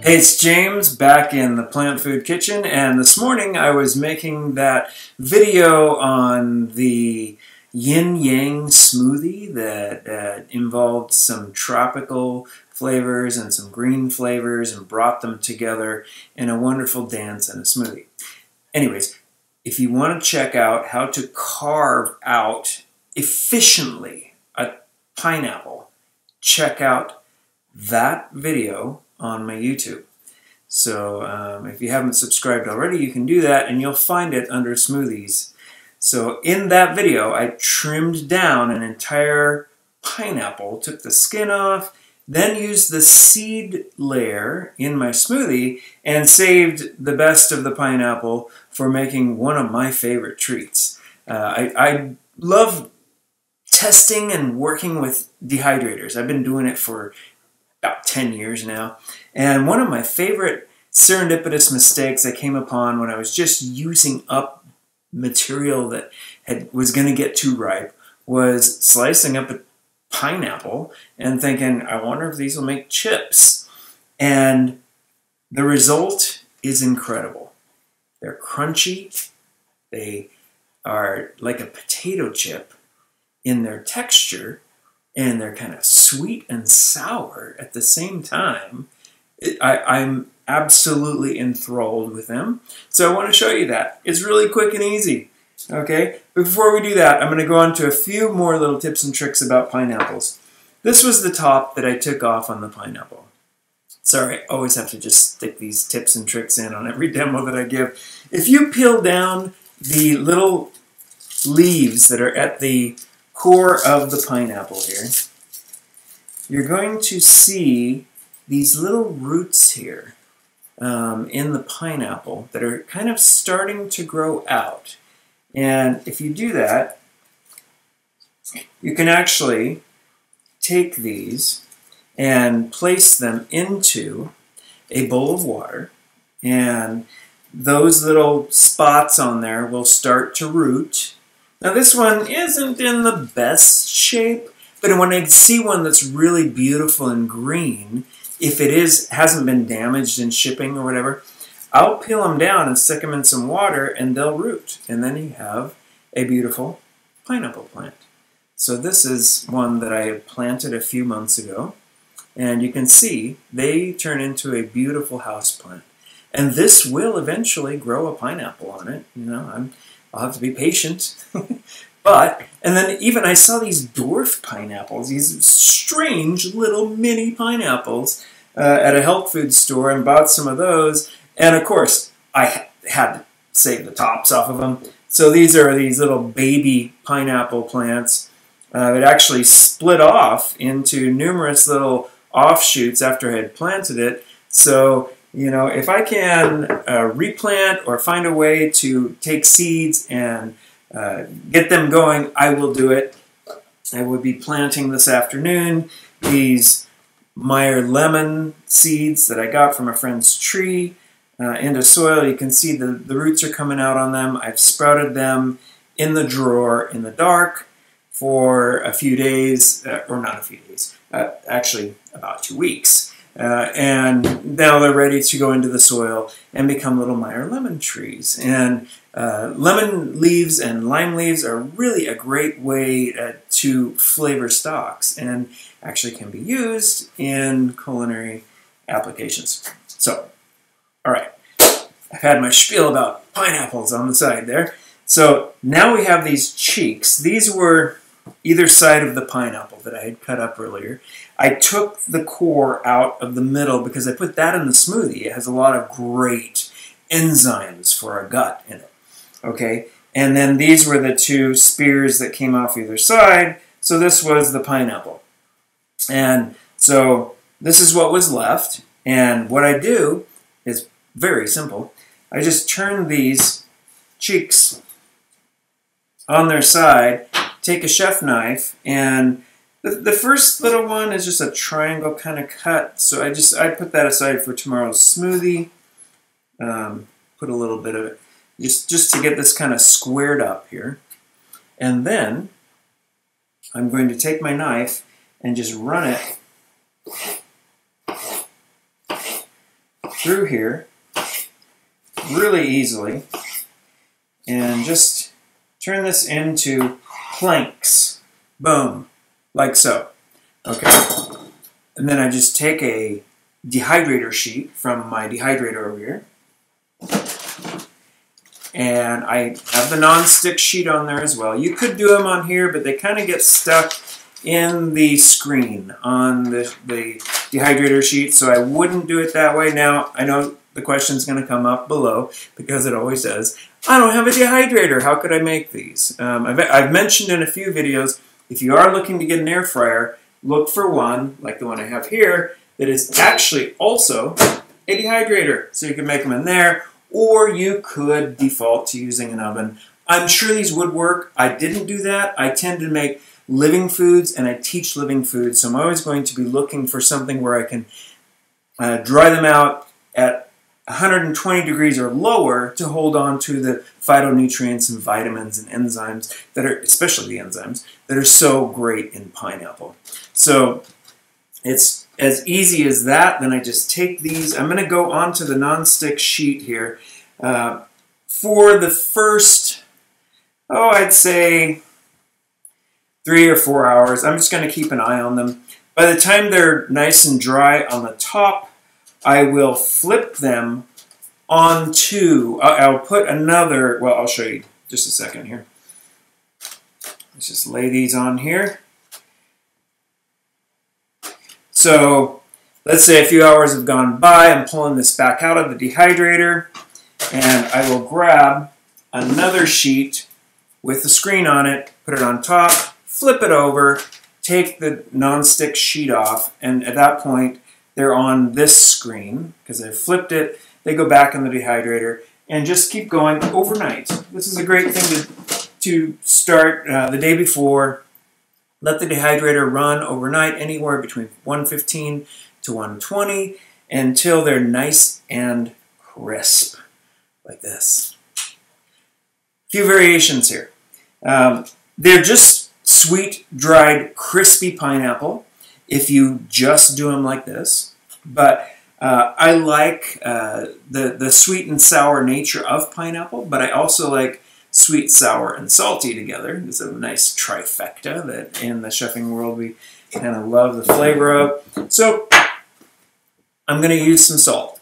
Hey, it's James back in the Plant Food Kitchen, and this morning I was making that video on the yin-yang smoothie that involved some tropical flavors and some green flavors and brought them together in a wonderful dance and a smoothie. Anyways, if you want to check out how to carve out efficiently a pineapple, check out that video on my YouTube. So if you haven't subscribed already, you can do that and you'll find it under smoothies. So in that video, I trimmed down an entire pineapple, took the skin off, then used the seed layer in my smoothie and saved the best of the pineapple for making one of my favorite treats. I love testing and working with dehydrators. I've been doing it for about 10 years now. And one of my favorite serendipitous mistakes I came upon when I was just using up material that was going to get too ripe was slicing up a pineapple and thinking, I wonder if these will make chips. And the result is incredible. They're crunchy. They are like a potato chip in their texture, and they're kind of sweet and sour at the same time. I'm absolutely enthralled with them. So I want to show you that. It's really quick and easy. Okay, but before we do that, I'm going to go on to a few more little tips and tricks about pineapples. This was the top that I took off on the pineapple. Sorry, I always have to just stick these tips and tricks in on every demo that I give. If you peel down the little leaves that are at the core of the pineapple here, you're going to see these little roots here in the pineapple that are kind of starting to grow out. And if you do that, you can actually take these and place them into a bowl of water, and those little spots on there will start to root. Now this one isn't in the best shape, but when I see one that's really beautiful and green, if it hasn't been damaged in shipping or whatever, I'll peel them down and stick them in some water and they'll root. And then you have a beautiful pineapple plant. So this is one that I planted a few months ago. And you can see they turn into a beautiful house plant. And this will eventually grow a pineapple on it. You know, I'll have to be patient. And then even I saw these dwarf pineapples, these strange little mini pineapples at a health food store, and bought some of those. And of course, I had to save the tops off of them. So these are these little baby pineapple plants. It actually split off into numerous little offshoots after I had planted it. So, you know, if I can replant or find a way to take seeds and get them going, I will do it. I will be planting this afternoon these Meyer lemon seeds that I got from a friend's tree into soil. You can see the roots are coming out on them. I've sprouted them in the drawer in the dark for a few days, or not a few days, actually about 2 weeks. And now they're ready to go into the soil and become little Meyer lemon trees. And lemon leaves and lime leaves are really a great way to flavor stocks, and actually can be used in culinary applications. So, all right, I've had my spiel about pineapples on the side there. So now we have these cheeks. These were either side of the pineapple that I had cut up earlier. I took the core out of the middle because I put that in the smoothie. It has a lot of great enzymes for our gut in it. Okay, and then these were the two spears that came off either side. So this was the pineapple. And so this is what was left. And what I do is very simple. I just turn these cheeks on their side, take a chef knife, and the first little one is just a triangle kind of cut. So I put that aside for tomorrow's smoothie. Put a little bit of it just to get this kind of squared up here. And then I'm going to take my knife and just run it through here really easily and just turn this into planks. Boom, like so. Okay, and then I just take a dehydrator sheet from my dehydrator over here, and I have the non-stick sheet on there as well. You could do them on here, but they kind of get stuck in the screen on the dehydrator sheet, so I wouldn't do it that way. Now, I know the question's going to come up below, because it always does. I don't have a dehydrator. How could I make these? I've mentioned in a few videos, if you are looking to get an air fryer, look for one, like the one I have here, that is actually also a dehydrator. So you can make them in there, or you could default to using an oven. I'm sure these would work. I didn't do that. I tend to make living foods, and I teach living foods, so I'm always going to be looking for something where I can dry them out at 120 degrees or lower to hold on to the phytonutrients and vitamins and enzymes that are, especially the enzymes, that are so great in pineapple. So it's as easy as that. Then I just take these. I'm going to go onto the non-stick sheet here for the first, I'd say 3 or 4 hours. I'm just going to keep an eye on them. By the time they're nice and dry on the top, I will flip them onto, I'll put another, well, I'll show you just a second here. Let's just lay these on here. So let's say a few hours have gone by. I'm pulling this back out of the dehydrator, and I will grab another sheet with the screen on it, put it on top, flip it over, take the non-stick sheet off, and at that point, they're on this screen, because I flipped it. They go back in the dehydrator, and just keep going overnight. This is a great thing to start the day before. Let the dehydrator run overnight, anywhere between 115 to 120, until they're nice and crisp, like this. A few variations here. They're just sweet, dried, crispy pineapple if you just do them like this. But I like the sweet and sour nature of pineapple, but I also like sweet, sour, and salty together. It's a nice trifecta that in the chefing world we kind of love the flavor of. So I'm going to use some salt.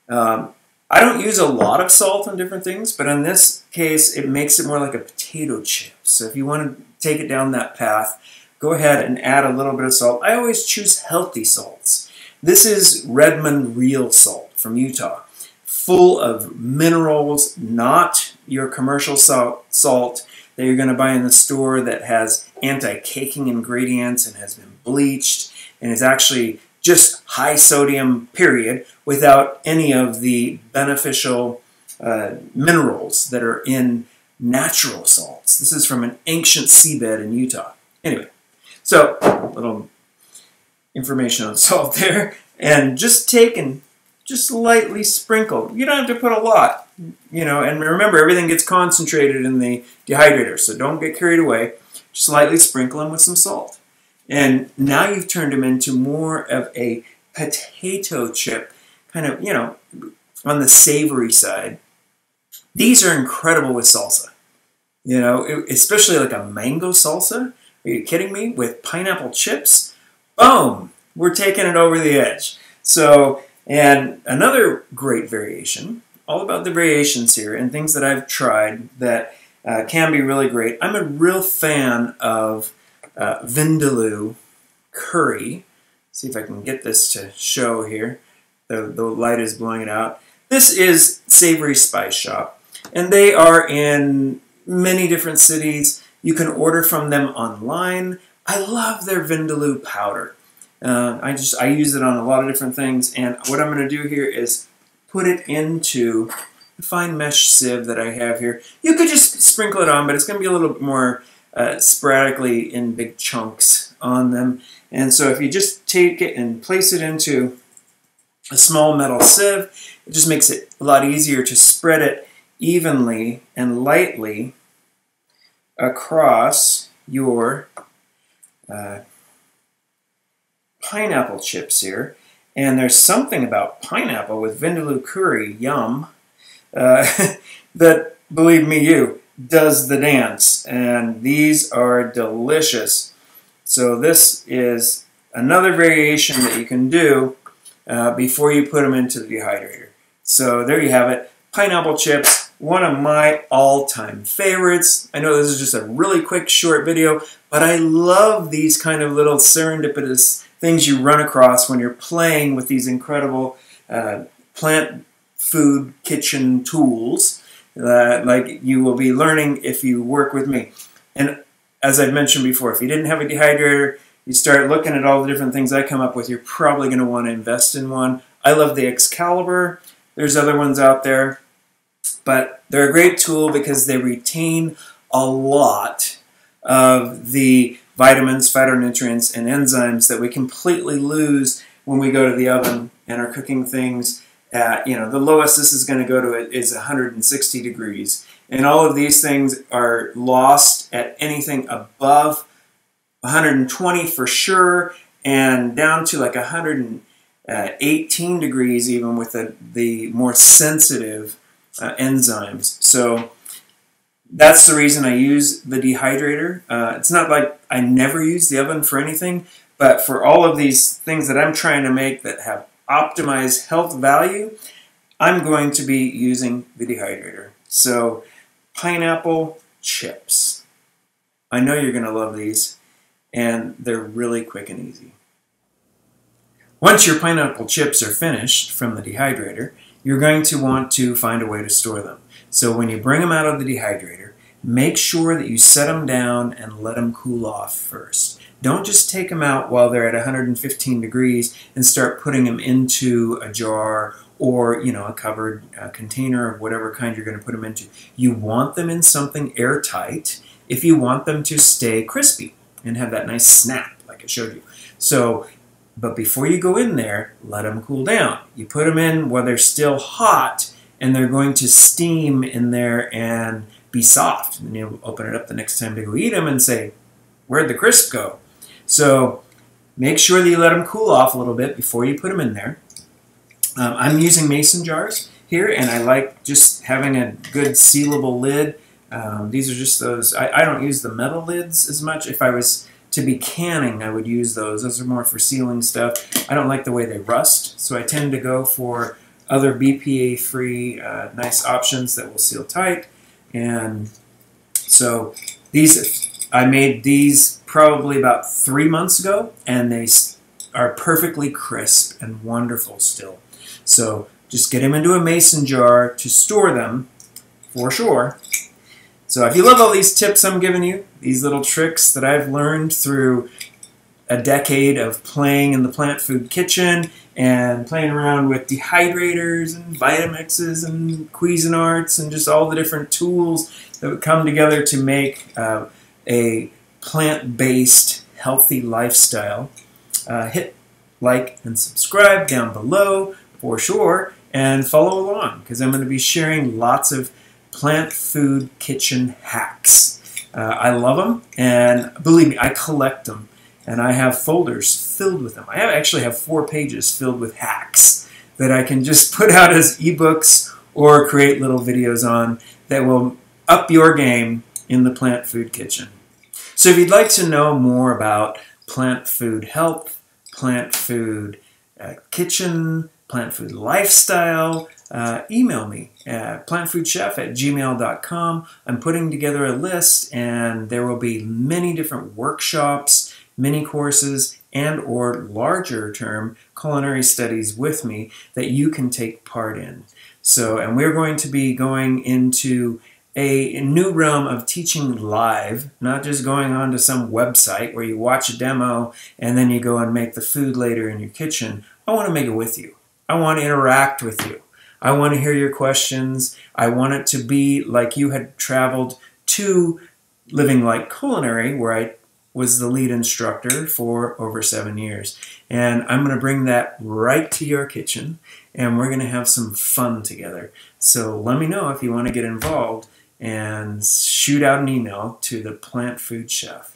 I don't use a lot of salt on different things, but in this case, it makes it more like a potato chip. So if you want to take it down that path, go ahead and add a little bit of salt. I always choose healthy salts. This is Redmond Real Salt from Utah, full of minerals, not your commercial salt that you're going to buy in the store that has anti-caking ingredients and has been bleached and is actually just high sodium, period, without any of the beneficial minerals that are in natural salts. This is from an ancient seabed in Utah. Anyway, so a little information on salt there, and just take and just lightly sprinkle. You don't have to put a lot, and remember, everything gets concentrated in the dehydrator, so don't get carried away. Just lightly sprinkle them with some salt. And now you've turned them into more of a potato chip, kind of, on the savory side. These are incredible with salsa. Especially like a mango salsa. Are you kidding me? With pineapple chips? Boom! We're taking it over the edge. So, and another great variation, all about the variations here and things that I've tried that can be really great. I'm a real fan of Vindaloo curry. See if I can get this to show here. The light is blowing it out. This is Savory Spice Shop, and they are in many different cities. You can order from them online. I love their Vindaloo powder. I use it on a lot of different things, and what I'm going to do here is put it into the fine mesh sieve that I have here. You could just sprinkle it on, but it's going to be a little bit more sporadically in big chunks on them. And so if you just take it and place it into a small metal sieve, it just makes it a lot easier to spread it evenly and lightly across your pineapple chips here. And there's something about pineapple with vindaloo curry, yum, that, believe me you, does the dance. And these are delicious. So this is another variation that you can do before you put them into the dehydrator. So there you have it, pineapple chips, one of my all-time favorites. I know this is just a really quick, short video, but I love these kind of little serendipitous things you run across when you're playing with these incredible plant food kitchen tools like you will be learning if you work with me. And as I've mentioned before, if you didn't have a dehydrator, you start looking at all the different things I come up with, you're probably going to want to invest in one. I love the Excalibur. There's other ones out there. But they're a great tool because they retain a lot of the vitamins, phytonutrients, and enzymes that we completely lose when we go to the oven and are cooking things at, the lowest this is going to go to is 160 degrees. And all of these things are lost at anything above 120 for sure, and down to like 118 degrees even with the more sensitive enzymes. So that's the reason I use the dehydrator. It's not like I never use the oven for anything, but for all of these things that I'm trying to make that have optimized health value, I'm going to be using the dehydrator. So pineapple chips. I know you're going to love these, and they're really quick and easy. Once your pineapple chips are finished from the dehydrator, you're going to want to find a way to store them. So when you bring them out of the dehydrator, make sure that you set them down and let them cool off first. Don't just take them out while they're at 115 degrees and start putting them into a jar or a covered container of whatever kind you're going to put them into. You want them in something airtight if you want them to stay crispy and have that nice snap like I showed you. So, but before you go in there, let them cool down. You put them in while they're still hot, and they're going to steam in there and be soft. And you'll open it up the next time to go eat them and say, where'd the crisp go? So make sure that you let them cool off a little bit before you put them in there. I'm using mason jars here, and I like just having a good sealable lid. These are just those, I don't use the metal lids as much. If I was to be canning, I would use those. Those are more for sealing stuff. I don't like the way they rust, so I tend to go for other BPA-free nice options that will seal tight. And so I made these probably about 3 months ago, and they are perfectly crisp and wonderful still. So just get them into a mason jar to store them for sure. So if you love all these tips I'm giving you, these little tricks that I've learned through a decade of playing in the plant food kitchen and playing around with dehydrators and Vitamixes and Cuisinarts and just all the different tools that would come together to make a plant-based healthy lifestyle, hit like and subscribe down below for sure, and follow along because I'm going to be sharing lots of plant food kitchen hacks. I love them, and believe me, I collect them, and I have folders filled with them. I actually have 4 pages filled with hacks that I can just put out as ebooks or create little videos on that will up your game in the plant food kitchen. So if you'd like to know more about plant food health, plant food kitchen, plant food lifestyle, email me at plantfoodchef@gmail.com. I'm putting together a list, and there will be many different workshops, mini courses, and or larger term culinary studies with me that you can take part in. So, and we're going to be going into a new realm of teaching live, not just going on to some website where you watch a demo and then you go and make the food later in your kitchen. I want to make it with you. I want to interact with you. I want to hear your questions. I want it to be like you had traveled to Living Like Culinary, where I was the lead instructor for over 7 years. And I'm going to bring that right to your kitchen, and we're going to have some fun together. So let me know if you want to get involved, and shoot out an email to the Plant Food Chef.